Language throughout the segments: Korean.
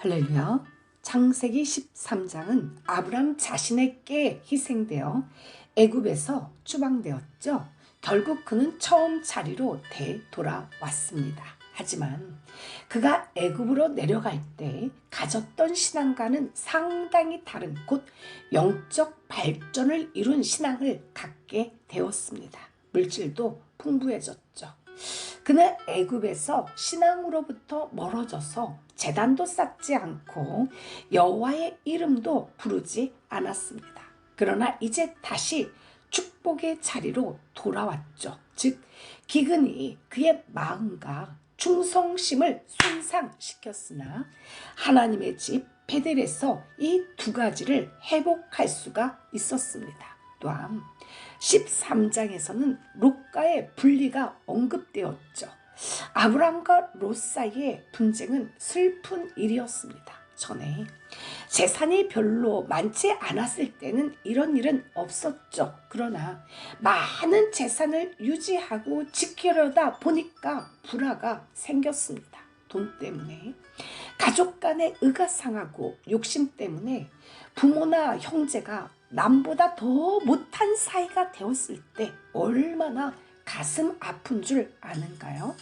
할렐루야. 창세기 13장은 아브람 자신에게 희생되어 애굽에서 추방되었죠. 결국 그는 처음 자리로 되돌아왔습니다. 하지만 그가 애굽으로 내려갈 때 가졌던 신앙과는 상당히 다른 곧 영적 발전을 이룬 신앙을 갖게 되었습니다. 물질도 풍부해졌죠. 그는 애굽에서 신앙으로부터 멀어져서 제단도 쌓지 않고 여호와의 이름도 부르지 않았습니다. 그러나 이제 다시 축복의 자리로 돌아왔죠. 즉 기근이 그의 마음과 충성심을 손상시켰으나 하나님의 집 베델에서 이 두 가지를 회복할 수가 있었습니다. 또한 13장에서는 롯과의 분리가 언급되었죠. 아브람과 롯 사이의 분쟁은 슬픈 일이었습니다. 전에 재산이 별로 많지 않았을 때는 이런 일은 없었죠. 그러나 많은 재산을 유지하고 지키려다 보니까 불화가 생겼습니다. 돈 때문에 가족 간의 의가 상하고 욕심 때문에 부모나 형제가 남보다 더 못한 사이가 되었을 때 얼마나 가슴 아픈 줄 아는가요?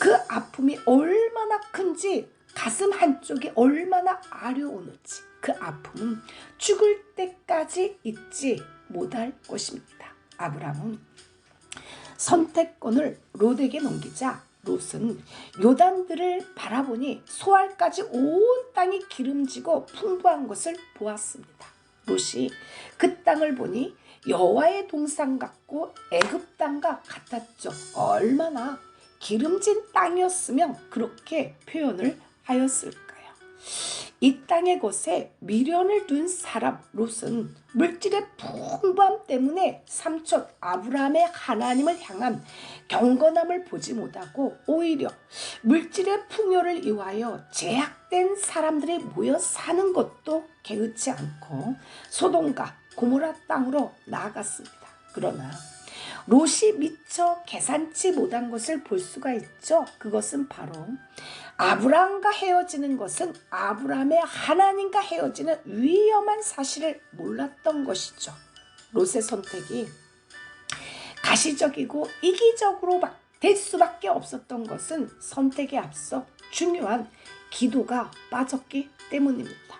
그 아픔이 얼마나 큰지, 가슴 한쪽이 얼마나 아려오는지, 그 아픔은 죽을 때까지 잊지 못할 것입니다. 아브람은 선택권을 롯에게 넘기자 롯은 요단들을 바라보니 소알까지 온 땅이 기름지고 풍부한 것을 보았습니다. 롯이 그 땅을 보니 여호와의 동산 같고 애굽 땅과 같았죠. 얼마나 기름진 땅이었으면 그렇게 표현을 하였을까요? 이 땅의 것에 미련을 둔 사람 롯은 물질의 풍부함 때문에 삼촌 아브라함의 하나님을 향한 경건함을 보지 못하고 오히려 물질의 풍요를 이용하여 제약된 사람들이 모여 사는 것도 개의치 않고 소돔과 고모라 땅으로 나아갔습니다. 그러나 롯이 미처 계산치 못한 것을 볼 수가 있죠. 그것은 바로 아브라함과 헤어지는 것은 아브라함의 하나님과 헤어지는 위험한 사실을 몰랐던 것이죠. 롯의 선택이 가시적이고 이기적으로 될 수밖에 없었던 것은 선택에 앞서 중요한 기도가 빠졌기 때문입니다.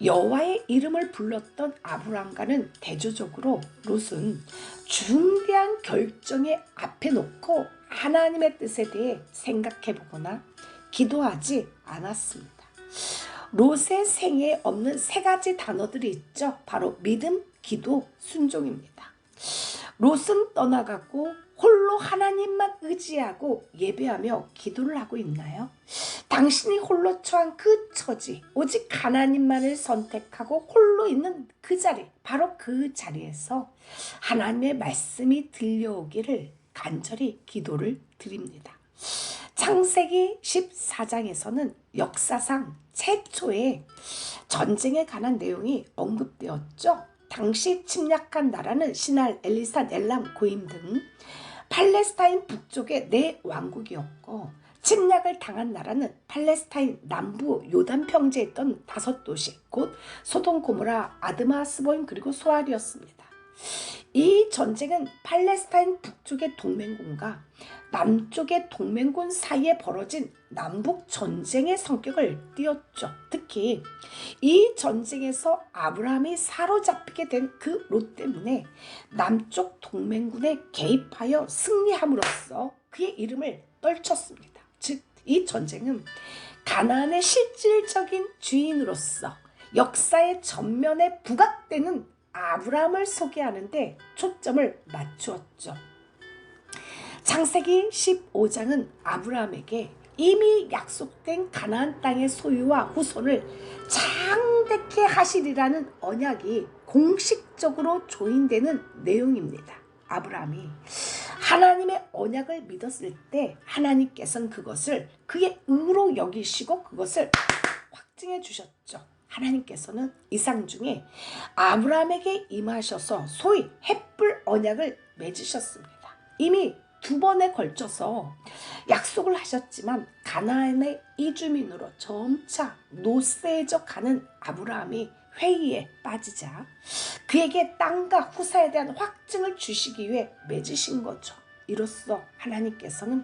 여호와의 이름을 불렀던 아브라함과는 대조적으로 롯은 중대한 결정에 앞에 놓고 하나님의 뜻에 대해 생각해보거나 기도하지 않았습니다. 롯의 생애에 없는 세 가지 단어들이 있죠. 바로 믿음, 기도, 순종입니다. 롯은 떠나가고 홀로 하나님만 의지하고 예배하며 기도를 하고 있나요? 당신이 홀로 처한 그 처지, 오직 하나님만을 선택하고 홀로 있는 그 자리, 바로 그 자리에서 하나님의 말씀이 들려오기를 간절히 기도를 드립니다. 창세기 14장에서는 역사상 최초의 전쟁에 관한 내용이 언급되었죠. 당시 침략한 나라는 시날, 엘리산, 엘람, 고임 등 팔레스타인 북쪽의 네 왕국이었고 침략을 당한 나라는 팔레스타인 남부 요단 평지에 있던 5도시 곧 소돔, 고모라, 아드마, 스보임 그리고 소알이었습니다. 이 전쟁은 팔레스타인 북쪽의 동맹군과 남쪽의 동맹군 사이에 벌어진 남북 전쟁의 성격을 띠었죠. 특히 이 전쟁에서 아브라함이 사로잡히게 된 그 롯 때문에 남쪽 동맹군에 개입하여 승리함으로써 그의 이름을 떨쳤습니다. 즉, 이 전쟁은 가나안의 실질적인 주인으로서 역사의 전면에 부각되는 아브라함을 소개하는 데 초점을 맞추었죠. 창세기 15장은 아브라함에게 이미 약속된 가나안 땅의 소유와 후손을 장대케 하시리라는 언약이 공식적으로 조인되는 내용입니다. 아브라함이 하나님의 언약을 믿었을 때 하나님께서는 그것을 그의 의로 여기시고 그것을 확증해 주셨죠. 하나님께서는 이상 중에 아브라함에게 임하셔서 소위 햇불 언약을 맺으셨습니다. 이미 두 번에 걸쳐서 약속을 하셨지만 가나안의 이주민으로 점차 노쇠해져 가는 아브라함이 회의에 빠지자 그에게 땅과 후사에 대한 확증을 주시기 위해 맺으신 거죠. 이로써 하나님께서는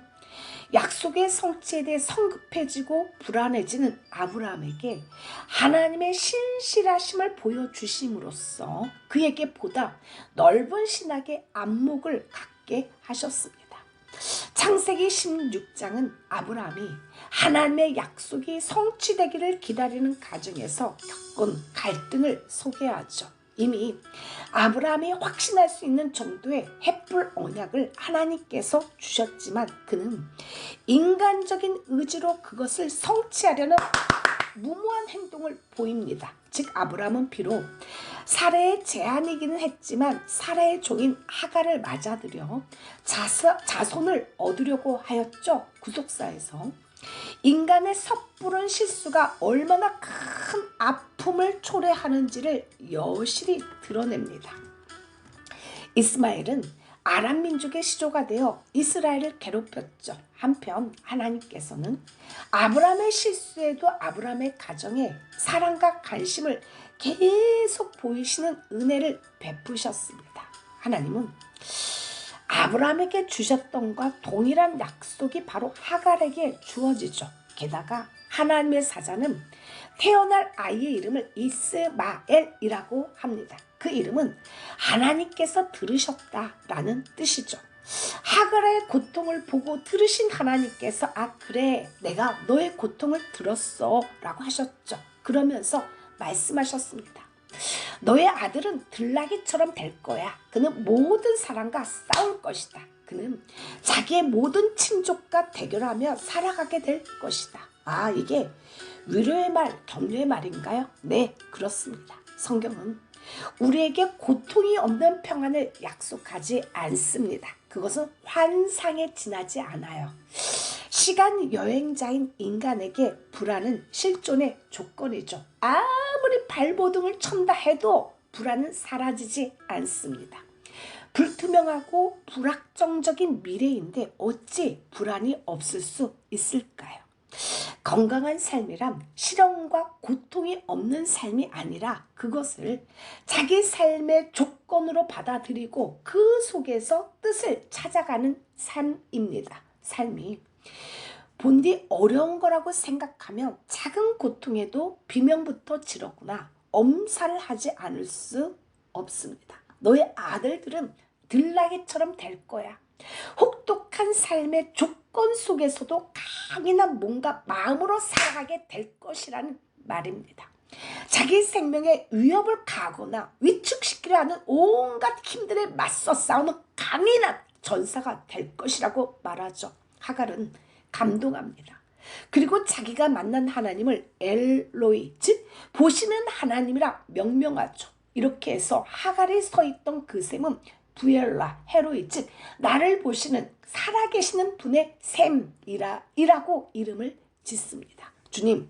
약속의 성취에 대해 성급해지고 불안해지는 아브라함에게 하나님의 신실하심을 보여주심으로써 그에게 보다 넓은 신학의 안목을 갖게 하셨습니다. 창세기 16장은 아브라함이 하나님의 약속이 성취되기를 기다리는 과정에서 겪은 갈등을 소개하죠. 이미 아브라함이 확신할 수 있는 정도의 횃불 언약을 하나님께서 주셨지만 그는 인간적인 의지로 그것을 성취하려는 무모한 행동을 보입니다. 즉 아브라함은 비록 사라의 제안이기는 했지만 사라의 종인 하갈을 맞아들여 자손을 얻으려고 하였죠. 구속사에서 인간의 섣부른 실수가 얼마나 큰 아픔을 초래하는지를 여실히 드러냅니다. 이스마엘은 아람 민족의 시조가 되어 이스라엘을 괴롭혔죠. 한편 하나님께서는 아브라함의 실수에도 아브라함의 가정에 사랑과 관심을 계속 보이시는 은혜를 베푸셨습니다. 하나님은 아브라함에게 주셨던 것과 동일한 약속이 바로 하갈에게 주어지죠. 게다가 하나님의 사자는 태어날 아이의 이름을 이스마엘이라고 합니다. 그 이름은 하나님께서 들으셨다라는 뜻이죠. 하갈의 고통을 보고 들으신 하나님께서 아 그래 내가 너의 고통을 들었어 라고 하셨죠. 그러면서 말씀하셨습니다. 너의 아들은 들나귀처럼 될 거야. 그는 모든 사람과 싸울 것이다. 그는 자기의 모든 친족과 대결하며 살아가게 될 것이다. 아 이게 위로의 말, 격려의 말인가요? 네, 그렇습니다. 성경은 우리에게 고통이 없는 평안을 약속하지 않습니다. 그것은 환상에 지나지 않아요. 시간 여행자인 인간에게 불안은 실존의 조건이죠. 아무리 발버둥을 쳤다 해도 불안은 사라지지 않습니다. 불투명하고 불확정적인 미래인데 어찌 불안이 없을 수 있을까요? 건강한 삶이란 실험과 고통이 없는 삶이 아니라 그것을 자기 삶의 조건으로 받아들이고 그 속에서 뜻을 찾아가는 삶입니다. 삶이 본디 어려운 거라고 생각하면 작은 고통에도 비명부터 지르거나 엄살을 하지 않을 수 없습니다. 너의 아들들은 들나귀처럼 될 거야. 혹독한 삶의 조건 속에서도 강인한 몸과 마음으로 살아가게 될 것이라는 말입니다. 자기 생명에 위협을 가하거나 위축시키려 하는 온갖 힘들에 맞서 싸우는 강인한 전사가 될 것이라고 말하죠. 하갈은 감동합니다. 그리고 자기가 만난 하나님을 엘로이 즉 보시는 하나님이라 명명하죠. 이렇게 해서 하갈이 서 있던 그 셈은 부엘라 헤로이 즉 나를 보시는 살아계시는 분의 셈이라고 이름을 짓습니다. 주님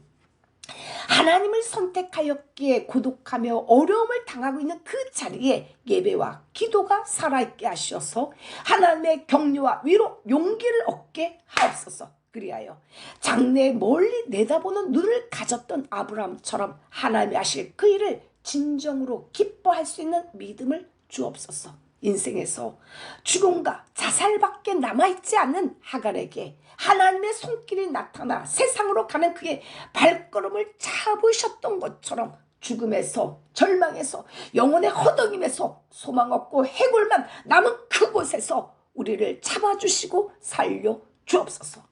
하나님을 선택하였기에 고독하며 어려움을 당하고 있는 그 자리에 예배와 기도가 살아있게 하셔서 하나님의 격려와 위로 용기를 얻게 하옵소서. 그리하여 장래에 멀리 내다보는 눈을 가졌던 아브라함처럼 하나님이 하실 그 일을 진정으로 기뻐할 수 있는 믿음을 주옵소서. 인생에서 죽음과 자살밖에 남아있지 않는 하갈에게 하나님의 손길이 나타나 세상으로 가는 그의 발걸음을 잡으셨던 것처럼 죽음에서 절망에서 영혼의 허덕임에서 소망 없고 해골만 남은 그곳에서 우리를 잡아주시고 살려 주옵소서.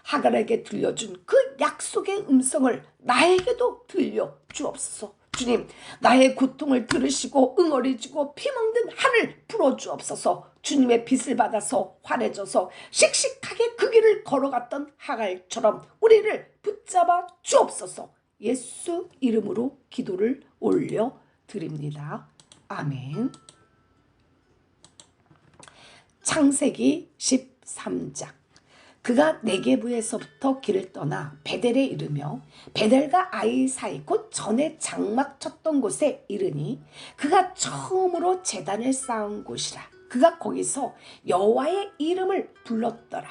하갈에게 들려준 그 약속의 음성을 나에게도 들려 주옵소서. 주님 나의 고통을 들으시고 응어리지고 피멍든 하늘 풀어주옵소서. 주님의 빛을 받아서 환해져서 씩씩하게 그 길을 걸어갔던 하갈처럼 우리를 붙잡아 주옵소서. 예수 이름으로 기도를 올려드립니다. 아멘. 창세기 13장 그가 네게부에서부터 길을 떠나 베델에 이르며 베델과 아이 사이 곧 전에 장막 쳤던 곳에 이르니 그가 처음으로 제단을 쌓은 곳이라. 그가 거기서 여호와의 이름을 불렀더라.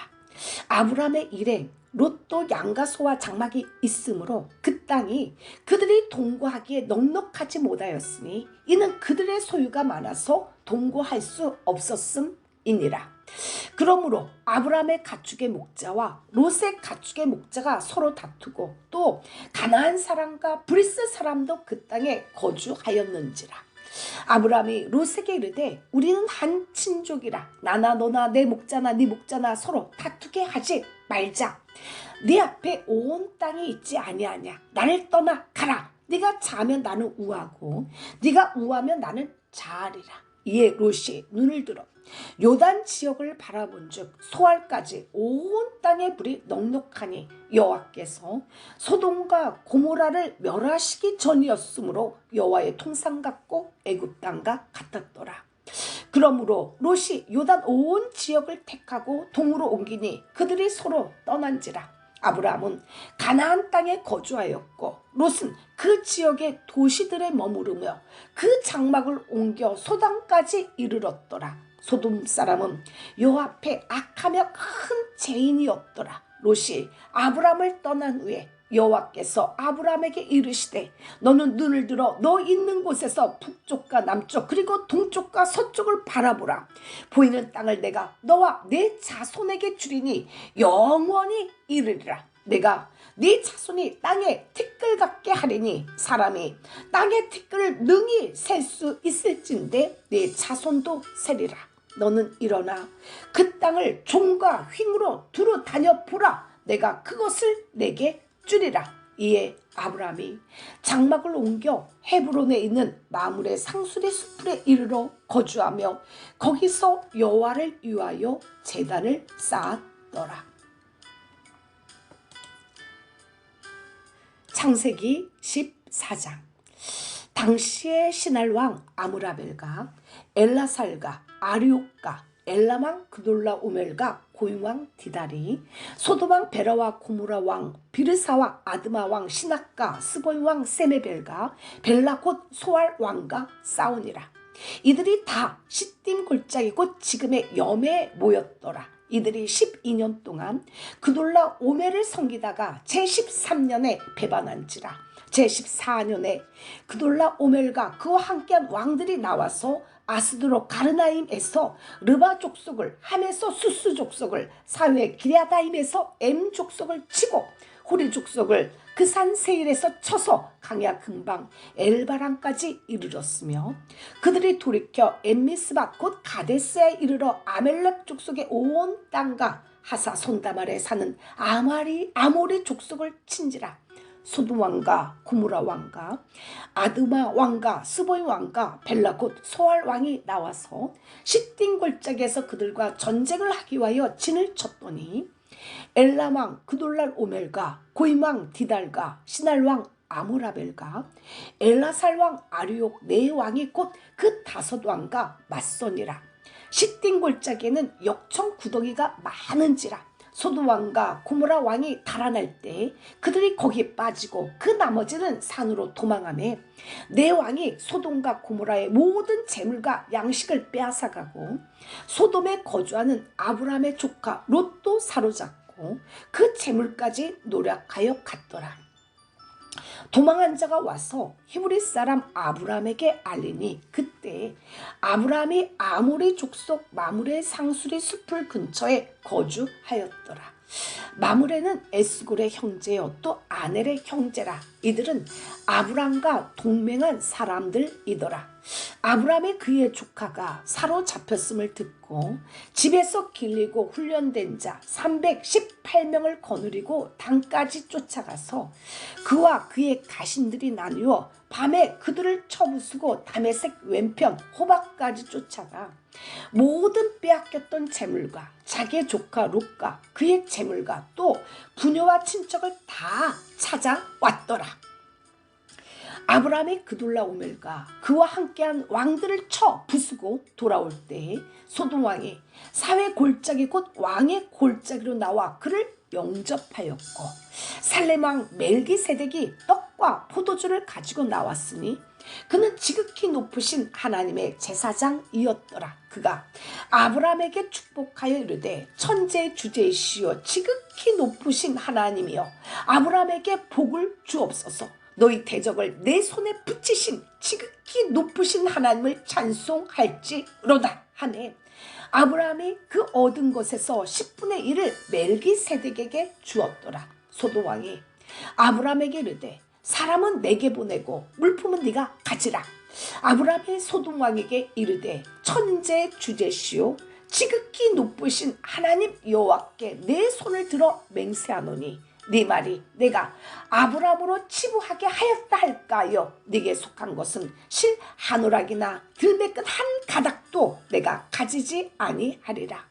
아브라함의 일행 롯도 양과 소와 장막이 있으므로 그 땅이 그들이 동거하기에 넉넉하지 못하였으니 이는 그들의 소유가 많아서 동거할 수 없었음이니라. 그러므로 아브라함의 가축의 목자와 롯의 가축의 목자가 서로 다투고 또 가나안 사람과 브리스 사람도 그 땅에 거주하였는지라. 아브라함이 롯에게 이르되 우리는 한 친족이라 나나 너나 내 목자나 네 목자나 서로 다투게 하지 말자. 네 앞에 온 땅이 있지 아니하냐. 나를 떠나 가라. 네가 자면 나는 우하고 네가 우하면 나는 자하리라. 이에 롯이 눈을 들어 요단 지역을 바라본즉 소알까지 온 땅에 불이 넉넉하니 여호와께서 소돔과 고모라를 멸하시기 전이었으므로 여호와의 통상 같고 애굽 땅과 같았더라. 그러므로 롯이 요단 온 지역을 택하고 동으로 옮기니 그들이 서로 떠난지라. 아브라함은 가나안 땅에 거주하였고 롯은 그 지역의 도시들에 머무르며 그 장막을 옮겨 소단까지 이르렀더라. 소돔 사람은 여호와 앞에 악하며 큰 죄인이었더라. 롯이 아브라함을 떠난 후에 여호와께서 아브라함에게 이르시되 너는 눈을 들어 너 있는 곳에서 북쪽과 남쪽 그리고 동쪽과 서쪽을 바라보라. 보이는 땅을 내가 너와 네 자손에게 주리니 영원히 이르리라. 내가 네 자손이 땅에 티끌 같게 하리니 사람이 땅의 티끌을 능히 셀 수 있을진데 네 자손도 세리라. 너는 일어나 그 땅을 종과 휭으로 두루 다녀 보라. 내가 그것을 내게 주리라. 이에 아브라함이 장막을 옮겨 헤브론에 있는 마므레 상수리 숲에 이르러 거주하며 거기서 여호와를 위하여 제단을 쌓았더라. 창세기 14장. 당시의 시날왕 아므라벨과 엘라살과 아리옥과 엘람왕 그돌라 오멜과 고임왕 디다리 소돔왕 베라와 고모라 왕 비르사와 아드마 왕 시낙과 스보임 왕 세메벨과 벨라 곧 소알 왕과 싸우니라. 이들이 다 시딤 골짜기 곧 지금의 염에 모였더라. 이들이 12년 동안 그돌라 오멜을 섬기다가 제13년에 배반한지라. 제14년에 그돌라 오멜과 그와 함께한 왕들이 나와서 아스드로 가르나임에서 르바 족속을, 함에서 수스 족속을, 사회 기랴다임에서 엠 족속을 치고 호리 족속을 그 산 세일에서 쳐서 강야 근방 엘바람까지 이르렀으며 그들이 돌이켜 엠미스바 곧 가데스에 이르러 아멜렉 족속의 온 땅과 하사 손다말에 사는 아모리 족속을 친지라. 소돔 왕과 고모라 왕과 아드마 왕과 스보임 왕과 벨라 곧 소알 왕이 나와서 시딤 골짜기에서 그들과 전쟁을 하기 위하여 진을 쳤더니 엘람 왕 그돌랄 오멜과 고임 왕 디달과 시날 왕 아므라벨과 엘라살 왕 아리옥 네 왕이 곧 그 다섯 왕과 맞서니라. 시딤 골짜기에는 역청 구덩이가 많은지라. 소돔 왕과 고모라 왕이 달아날 때 그들이 거기에 빠지고 그 나머지는 산으로 도망하며 네 왕이 소돔과 고모라의 모든 재물과 양식을 빼앗아가고 소돔에 거주하는 아브라함의 조카 롯도 사로잡고 그 재물까지 노략하여 갔더라. 도망한 자가 와서 히브리 사람 아브라함에게 알리니 그때 아브라함이 아모리 족속 마므레 상수리 숲을 근처에 거주하였더라. 마므레는 에스골의 형제요 또 아넬의 형제라. 이들은 아브람과 동맹한 사람들이더라. 아브람이 그의 조카가 사로잡혔음을 듣고 집에서 길리고 훈련된 자 318명을 거느리고 단까지 쫓아가서 그와 그의 가신들이 나뉘어 밤에 그들을 쳐부수고 다메섹 왼편 호박까지 쫓아가 모든 빼앗겼던 재물과 자기의 조카 롯과 그의 재물과 또 부녀와 친척을 다 찾아왔더라. 아브라함이 그돌라 오멜과 그와 함께한 왕들을 쳐 부수고 돌아올 때 소돔 왕이 사회 골짜기 곧 왕의 골짜기로 나와 그를 영접하였고 살렘 왕 멜기세덱이 떡과 포도주를 가지고 나왔으니 그는 지극히 높으신 하나님의 제사장이었더라. 그가 아브라함에게 축복하여 이르되 천재 주제시오 지극히 높으신 하나님이여 아브라함에게 복을 주옵소서. 너희 대적을 내 손에 붙이신 지극히 높으신 하나님을 찬송할지로다 하네. 아브라함이 그 얻은 것에서 10분의 1을 멜기세덱에게 주었더라. 소돔 왕이 아브라함에게 이르되 사람은 내게 보내고 물품은 네가 가지라. 아브라함이 소돔 왕에게 이르되 천재 주제시오 지극히 높으신 하나님 여호와께 내 손을 들어 맹세하노니 네 말이 내가 아브라함으로 치부하게 하였다 할까요? 네게 속한 것은 실 한 오락이나 들매끈 한 가닥도 내가 가지지 아니하리라.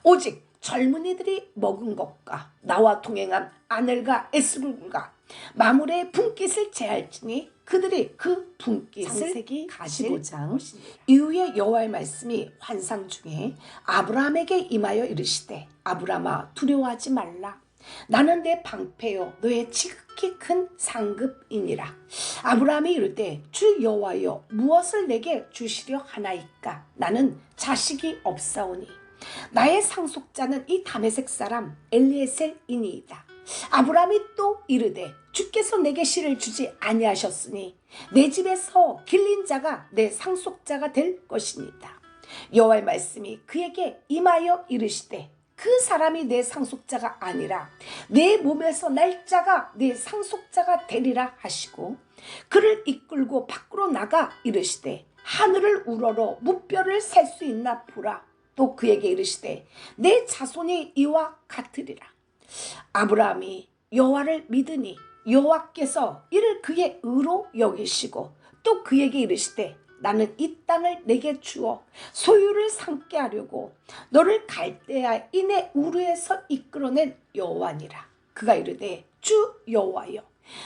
오직 젊은이들이 먹은 것과 나와 동행한 아넬과 에스겔과 마물의 분깃을 제할지니 그들이 그 분깃을 가질 15장 이후에 여호와의 말씀이 환상 중에 아브라함에게 임하여 이르시되 아브라함아 두려워하지 말라. 나는 내 방패요 너의 지극히 큰 상급이니라. 아브라함이 이르되 주 여호와여 무엇을 내게 주시려 하나이까. 나는 자식이 없사오니 나의 상속자는 이 다메섹 사람 엘리에셀이니이다. 아브라함이 또 이르되 주께서 내게 씨를 주지 아니하셨으니 내 집에서 길린 자가 내 상속자가 될 것이니이다. 여호와의 말씀이 그에게 임하여 이르시되 그 사람이 내 상속자가 아니라 내 몸에서 날 자가 내 상속자가 되리라 하시고 그를 이끌고 밖으로 나가 이르시되 하늘을 우러러 무뼈를 셀 수 있나 보라. 또 그에게 이르시되 내 자손이 이와 같으리라. 아브라함이 여호와를 믿으니 여호와께서 이를 그의 의로 여기시고 또 그에게 이르시되 나는 이 땅을 내게 주어 소유를 삼게 하려고 너를 갈대아 인의 우르에서 이끌어낸 여호와니라. 그가 이르되 주 여호와여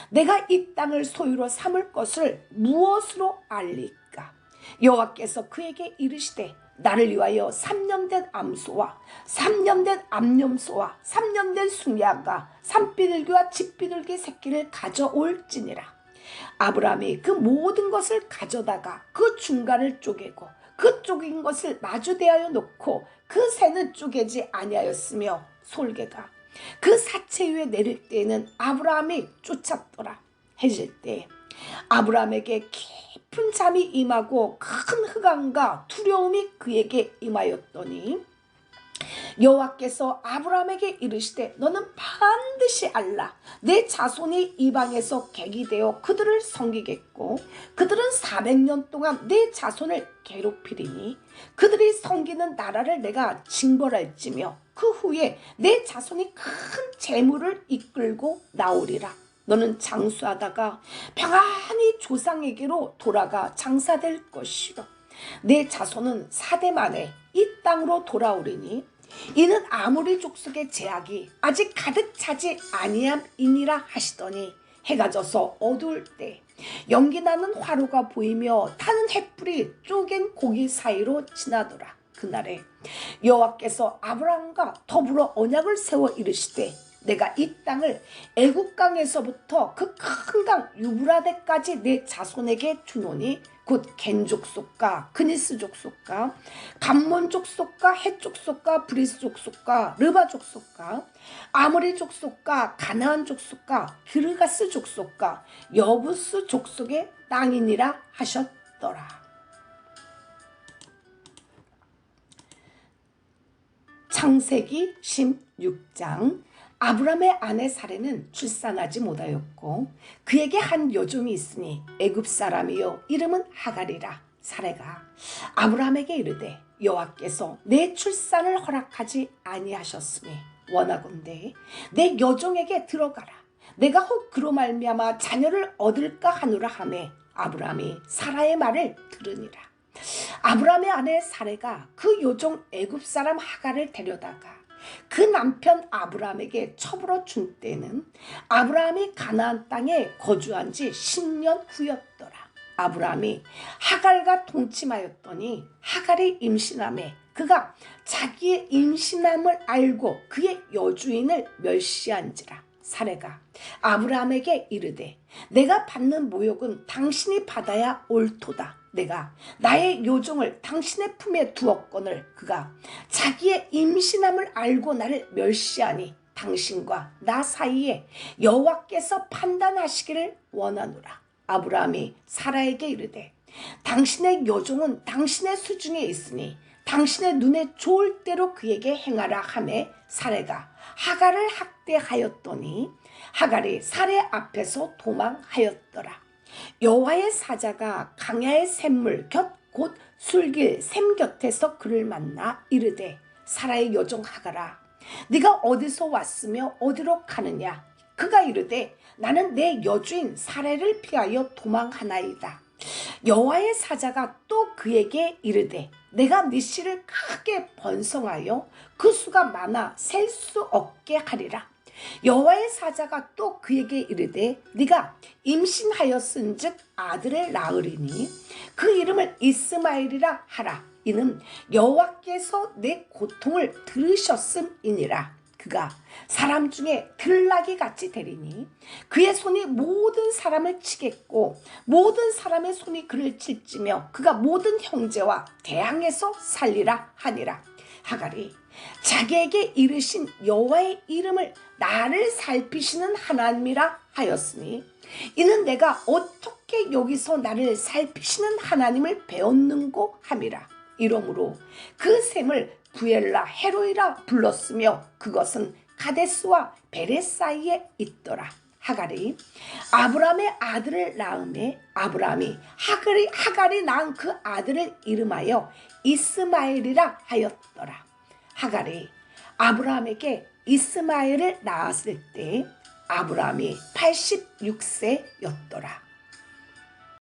내가 이 땅을 소유로 삼을 것을 무엇으로 알리까. 여호와께서 그에게 이르시되 나를 위하여 3년 된 암소와 3년 된 암염소와 3년 된 숭야가 산비둘기와 집비둘기 새끼를 가져올지니라. 아브라함이 그 모든 것을 가져다가 그 중간을 쪼개고 그 쪼갠 것을 마주 대하여 놓고 그 새는 쪼개지 아니하였으며 솔개가 그 사체 위에 내릴 때에는 아브라함이 쫓았더라. 해질 때 아브라함에게 깊은 잠이 임하고 큰 흑암과 두려움이 그에게 임하였더니 여호와께서 아브라함에게 이르시되 너는 반드시 알라. 내 자손이 이방에서 객이 되어 그들을 섬기겠고 그들은 400년 동안 내 자손을 괴롭히리니 그들이 섬기는 나라를 내가 징벌할지며 그 후에 내 자손이 큰 재물을 이끌고 나오리라. 너는 장수하다가 평안히 조상에게로 돌아가 장사될 것이요 내 자손은 4대 만에 이 땅으로 돌아오리니 이는 아모리 족속의 제약이 아직 가득 차지 아니함이니라 하시더니 해가 져서 어두울 때 연기나는 화로가 보이며 타는 횃불이 쪼갠 고기 사이로 지나더라. 그날에 여호와께서 아브라함과 더불어 언약을 세워 이르시되 내가 이 땅을 애굽강에서부터 그 큰 강 유브라데까지 내 자손에게 주노니 곧 겐 족속과 그니스 족속과 감몬 족속과 헷 족속과 브리스 족속과 르바 족속과 아모리 족속과 가나안 족속과 기르가스 족속과 여부스 족속의 땅이니라 하셨더라. 창세기 16장. 아브라함의 아내 사레는 출산하지 못하였고 그에게 한 여종이 있으니 애굽 사람이요 이름은 하갈이라. 사레가 아브라함에게 이르되 여호와께서 내 출산을 허락하지 아니하셨으니 원하건대 내 여종에게 들어가라. 내가 혹 그로 말미암아 자녀를 얻을까 하노라 하매 아브라함이 사라의 말을 들으니라. 아브라함의 아내 사레가 그 여종 애굽 사람 하갈을 데려다가 그 남편 아브라함에게 처불어 준 때는 아브라함이 가나안 땅에 거주한 지 10년 후였더라. 아브라함이 하갈과 동침하였더니 하갈이 임신하매 그가 자기의 임신함을 알고 그의 여주인을 멸시한지라. 사레가 아브라함에게 이르되 내가 받는 모욕은 당신이 받아야 옳도다. 내가 나의 요종을 당신의 품에 두었거늘 그가 자기의 임신함을 알고 나를 멸시하니 당신과 나 사이에 여호와께서 판단하시기를 원하노라. 아브라함이 사라에게 이르되 당신의 요종은 당신의 수중에 있으니 당신의 눈에 좋을 대로 그에게 행하라 하매 사레가 하갈을 학대하였더니 하갈이 사레 앞에서 도망하였더라. 여호와의 사자가 강야의 샘물 곁 곧 술길 샘 곁에서 그를 만나 이르되 사라의 여종 하갈아 네가 어디서 왔으며 어디로 가느냐. 그가 이르되 나는 내 여주인 사레를 피하여 도망하나이다. 여호와의 사자가 또 그에게 이르되 내가 네 씨를 크게 번성하여 그 수가 많아 셀 수 없게 하리라. 여호와의 사자가 또 그에게 이르되 네가 임신하였은즉 아들을 낳으리니 그 이름을 이스마엘이라 하라. 이는 여호와께서 내 고통을 들으셨음이니라. 그가 사람 중에 들나귀 같이 되리니 그의 손이 모든 사람을 치겠고 모든 사람의 손이 그를 칠지며 그가 모든 형제와 대항해서 살리라 하니라. 하갈이 자기에게 이르신 여호와의 이름을 나를 살피시는 하나님이라 하였으니 이는 내가 어떻게 여기서 나를 살피시는 하나님을 배웠는고 함이라. 이러므로 그 샘을 부엘라 헤로이라 불렀으며 그것은 가데스와 베레 사이에 있더라. 하갈이 아브라함의 아들을 낳음에 아브라함이 하갈이 낳은 그 아들을 이름하여 이스마엘이라 하였더라. 하갈이 아브라함에게 이스마엘을 낳았을 때 아브라함이 86세였더라.